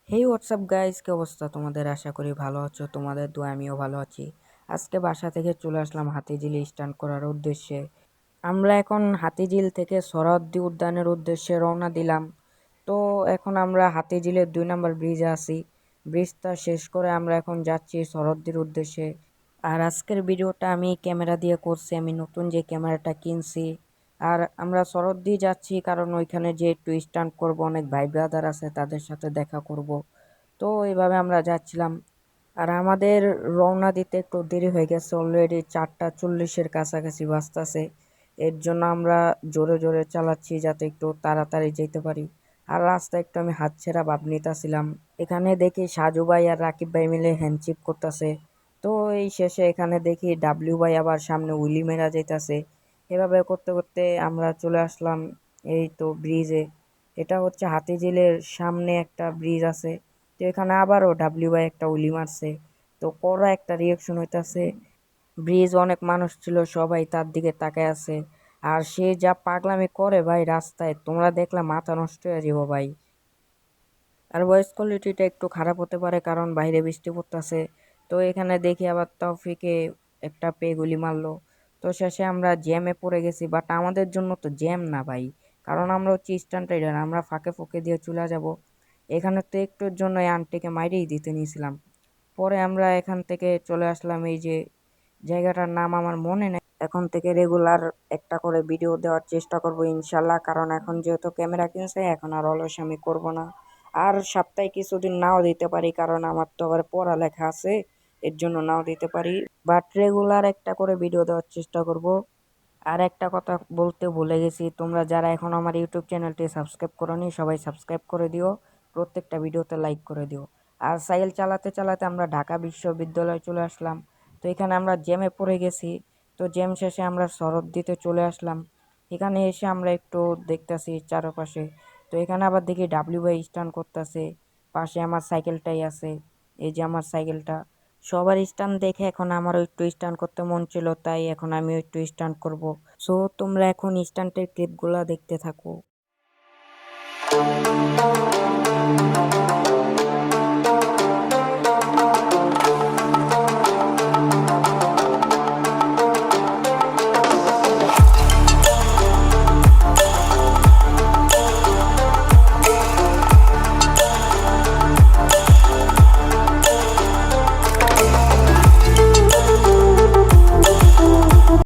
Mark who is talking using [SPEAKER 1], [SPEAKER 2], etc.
[SPEAKER 1] হেই WhatsApp guys, কি অবস্থা তোমাদের? আশা করি ভালো আছো। তোমাদের দোয়া আমিও ভালো আছি। আজকে বাসা থেকে চলে আসলাম হাতিঝিল স্টান্ট করার উদ্দেশ্যে। আমরা এখন হাতিঝিল থেকে সোহরাওয়ার্দী উদ্যানের উদ্দেশ্যে রওনা দিলাম। তো এখন আমরা হাতিঝিলের 2 নম্বর ব্রিজে আছি। ব্রিজটা শেষ করে আমরা এখন যাচ্ছি সোহরাওয়ার্দীর উদ্দেশ্যে। আর আজকের ভিডিওটা আমি ক্যামেরা দিয়ে করছি, আমি নতুন যে ক্যামেরাটা কিনছি। আর আমরা সরদ্দি যাচ্ছি কারণ ওইখানে যে একটু স্টান্ট করবো, অনেক ভাই ব্রাদার আছে, তাদের সাথে দেখা করব। তো এইভাবে আমরা যাচ্ছিলাম। আর আমাদের রওনা দিতে একটু দেরি হয়ে গেছে, অলরেডি 4:40-এর কাছাকাছি বাজতাছে। এর জন্য আমরা জোরে জোরে চালাচ্ছি যাতে একটু তাড়াতাড়ি যেতে পারি। আর রাস্তায় একটু আমি হাতছেড়া ভাব নিতেছিলাম। এখানে দেখি সাজু ভাই আর রাকিব ভাই মিলে হ্যান্ডশিপ করতেছে। তো এই শেষে এখানে দেখি ডাব্লিউ ভাই আবার সামনে উইলি মেরা যাইতাছে। এভাবে করতে করতে আমরা চলে আসলাম এই তো ব্রিজে। এটা হচ্ছে হাতিঝিলের সামনে একটা ব্রিজ আছে। তো এখানে আবারও ডাব্লিউ ভাই একটা উলি মারছে। তো কড়া একটা রিয়াকশন হইতাছে। ব্রিজ অনেক মানুষ ছিল, সবাই তার দিকে তাকায় আছে। আর সে যা পাগলামি করে ভাই রাস্তায়, তোমরা দেখলে মাথা নষ্ট হয়ে যাবো ভাই। আর ভয়েস কোয়ালিটিটা একটু খারাপ হতে পারে কারণ বাইরে বৃষ্টি পড়তেছে। তো এখানে দেখি আবার তৌফিকে একটা গুলি মারলো। তো শেষে আমরা জ্যামে পড়ে গেছি, বাট আমাদের জন্য তো জ্যাম না ভাই, কারণ আমরা হচ্ছে স্ট্যান্ড রাইডার, আমরা ফাঁকে ফুঁকে দিয়ে চলে যাব। এখানে তো একটুর জন্য এই আন্টিকে মাইরেই দিতে নিয়েছিলাম। পরে আমরা এখান থেকে চলে আসলাম এই যে জায়গাটার নাম আমার মনে নেই। এখন থেকে রেগুলার একটা করে ভিডিও দেওয়ার চেষ্টা করব ইনশাল্লাহ, কারণ এখন যেহেতু ক্যামেরা কিনছে এখন আর অলস করব না। আর সপ্তাহে কিছুদিন নাও দিতে পারি কারণ আমার তো আবার পড়ালেখা আছে, এর জন্য নাও দিতে পারি। বাট রেগুলার একটা করে ভিডিও দেওয়ার চেষ্টা করব। আর একটা কথা বলতে ভুলে গেছি, তোমরা যারা এখন আমার ইউটিউব চ্যানেলটি সাবস্ক্রাইব করোনি সবাই সাবস্ক্রাইব করে দিও, প্রত্যেকটা ভিডিওতে লাইক করে দিও। আর সাইকেল চালাতে চালাতে আমরা ঢাকা বিশ্ববিদ্যালয়ে চলে আসলাম। তো এখানে আমরা জ্যামে পড়ে গেছি। তো জ্যাম শেষে আমরা শরৎদিতে চলে আসলাম। এখানে এসে আমরা একটু দেখতেছি চারপাশে। তো এখানে আবার দেখি ডাব্লিউ বাই স্টান্ট করতেছে। পাশে আমার সাইকেলটাই আছে, এই যে আমার সাইকেলটা। সবার স্টান্ট দেখে এখন আমারও একটু স্টান্ট করতে মন ছিল, তাই এখন আমিও একটু স্টান্ট করব। সো তোমরা এখন স্টান্টের ক্লিপগুলা দেখতে থাকো।